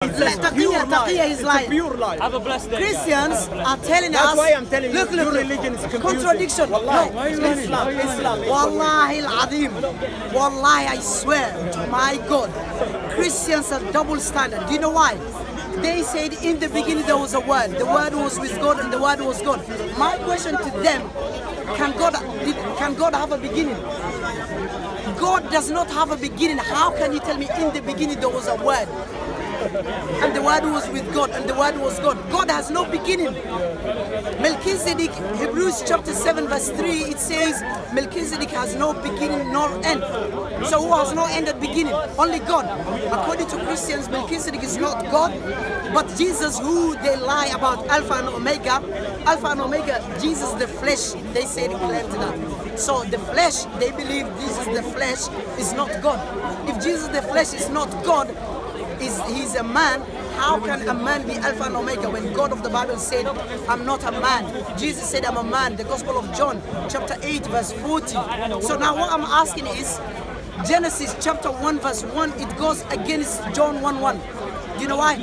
Taqiyya is lying. Pure lie. Have a blessed day. Christians are telling That's us. why I'm telling you, look, your religion is confusing. contradiction. Wallahi. No, Islam. Wallahi al-Azim. Wallahi, I swear to my God, Christians are double standard. Do you know why? They said in the beginning there was a word. The word was with God and the word was God. My question to them, can God have a beginning? God does not have a beginning. How can you tell me in the beginning there was a word? And the word was with God and the word was God. God has no beginning. Melchizedek, Hebrews chapter 7 verse 3, it says Melchizedek has no beginning nor end. So who has no end at beginning? Only God. According to Christians, Melchizedek is not God, but Jesus, who they lie about Alpha and Omega. Alpha and Omega, Jesus the flesh, they say they claim to that. So the flesh, they believe Jesus the flesh is not God. If Jesus the flesh is not God, he's a man, how can a man be Alpha and Omega when God of the Bible said, I'm not a man? Jesus said, I'm a man. The Gospel of John, chapter 8, verse 40. So now what I'm asking is, Genesis chapter 1, verse 1, it goes against John 1:1. Do you know why?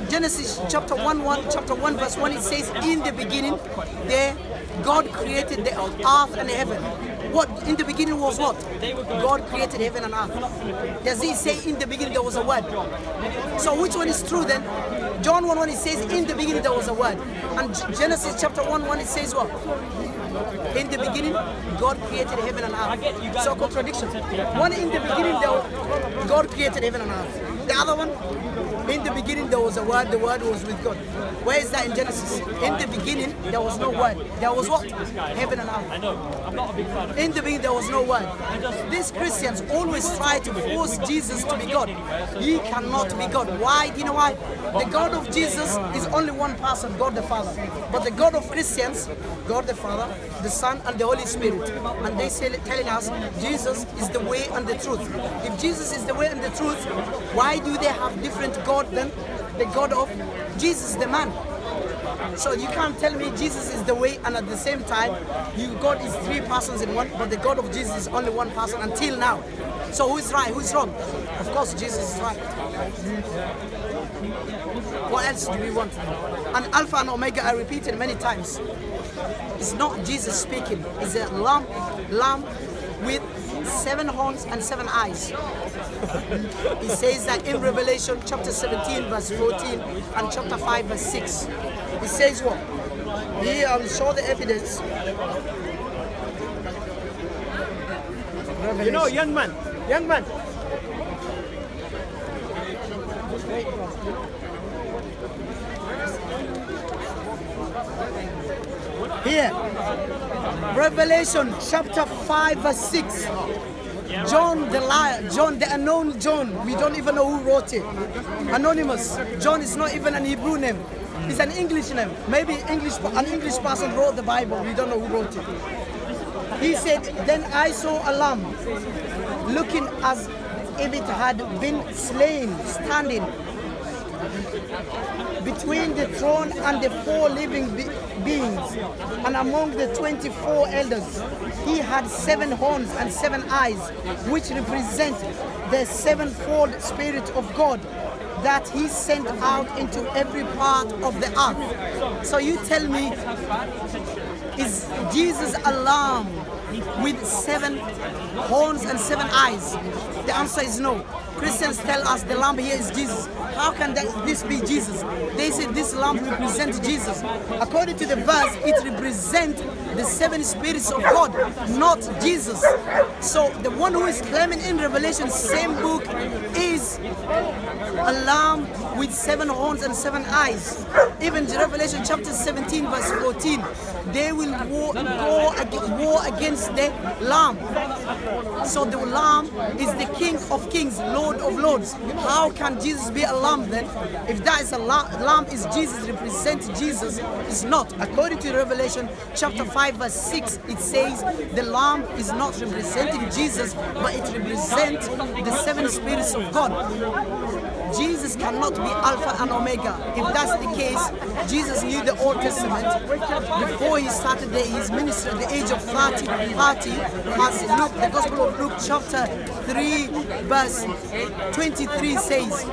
Genesis chapter 1, verse 1, it says, in the beginning, there God created the earth and heaven. What in the beginning was what? God created heaven and earth. Does he say in the beginning there was a word? So which one is true then? John 1:1 it says in the beginning there was a word. And Genesis chapter 1:1 it says what? In the beginning God created heaven and earth. So contradiction. One in the beginning God created heaven and earth. The other one, in the beginning there was a word, the word was with God. Where is that in Genesis? In the beginning there was no word. There was what? Heaven and earth. I know. I'm not a big fan of it. In the beginning there was no word. These Christians always try to force Jesus to be God. He cannot be God. Why? Do you know why? The God of Jesus is only one person, God the Father. But the God of Christians, God the Father, the Son and the Holy Spirit. And they say, telling us Jesus is the way and the truth. If Jesus is the way and the truth, why do they have different God than the God of Jesus the man? So you can't tell me Jesus is the way and at the same time God is three persons in one, but the God of Jesus is only one person until now. So who is right, who is wrong? Of course Jesus is right. What else do we want? And Alpha and Omega, I repeated many times, it's not Jesus speaking, it's a lamb with 7 horns and 7 eyes. He says that in Revelation chapter 17 verse 14 and chapter 5 verse 6. He says what? Here I will show the evidence. You know, young man. Here, Revelation chapter 5 verse 6. John the liar, John the unknown John, we don't even know who wrote it. Anonymous. John is not even an Hebrew name. It's an English name. Maybe an English person wrote the Bible. We don't know who wrote it. He said, then I saw a lamb looking as if it had been slain, standing between the throne and the 4 living beings, and among the 24 elders. He had 7 horns and 7 eyes, which represent the 7-fold Spirit of God that he sent out into every part of the earth. So you tell me, is Jesus a lamb with 7 horns and 7 eyes? The answer is no. Christians tell us the lamb here is Jesus. How can this be Jesus? They say this lamb represents Jesus. According to the verse, it represents the 7 spirits of God, not Jesus. So the one who is claiming in Revelation, same book, is a lamb with 7 horns and 7 eyes. Even Revelation chapter 17 verse 14, they will war against the lamb. So the lamb is the King of Kings, Lord of Lords. How can Jesus be a lamb then? If that is a lamb is Jesus, represents Jesus, is not. According to Revelation chapter 5 verse 6, it says the lamb is not representing Jesus, but it represents the 7 spirits of God. Jesus cannot be Alpha and Omega. If that's the case, Jesus knew the Old Testament before he started his ministry at the age of 30, as Luke, the Gospel of Luke chapter 3 verse 23 says.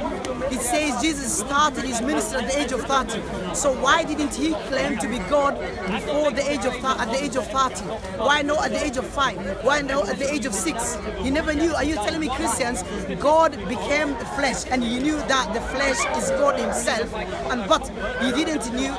It says Jesus started his ministry at the age of 30. So why didn't he claim to be God before the age of at the age of 30? Why not at the age of 5? Why not at the age of 6? He never knew. Are you telling me, Christians, God became the flesh and he knew that the flesh is God himself, and but he didn't knew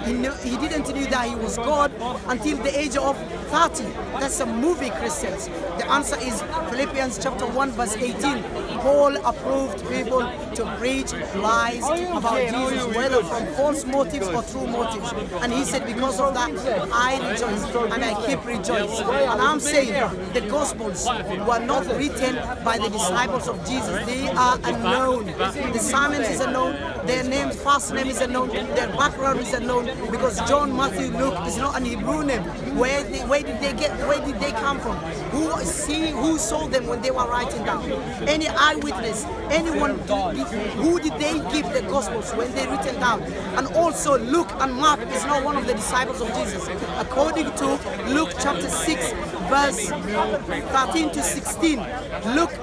that he was God until the age of 30. That's a movie, Christians. The answer is Philippians chapter 1 verse 18. Paul approved people to preach lies about Jesus, whether from false motives or true motives. And he said, because of that, I rejoice and I keep rejoicing. And I'm saying the Gospels were not written by the disciples of Jesus. They are unknown. The Simon is unknown. Their name, first name is unknown. Their background is unknown, because John, Matthew, Luke is not an Hebrew name. Where did they come from? Who saw them when they were writing down? Any eyewitness? Anyone? Who did they give the Gospels when they written down? And also Luke and Mark is not one of the disciples of Jesus. According to Luke chapter 6 verse 13 to 16, Luke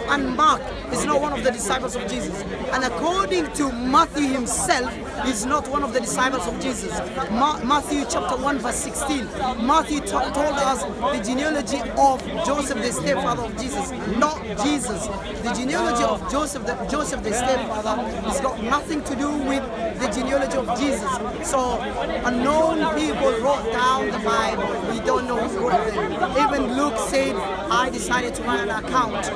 and Mark is not one of the disciples of Jesus. And according to Matthew himself, is not one of the disciples of Jesus. Matthew chapter 1 verse 16. Matthew told us the genealogy of Joseph, the stepfather of Jesus, not Jesus. The genealogy of Joseph, the stepfather, has got nothing to do with the genealogy of Jesus. So unknown people wrote down the Bible. We don't know who wrote them. Even Luke said, I decided to write an account.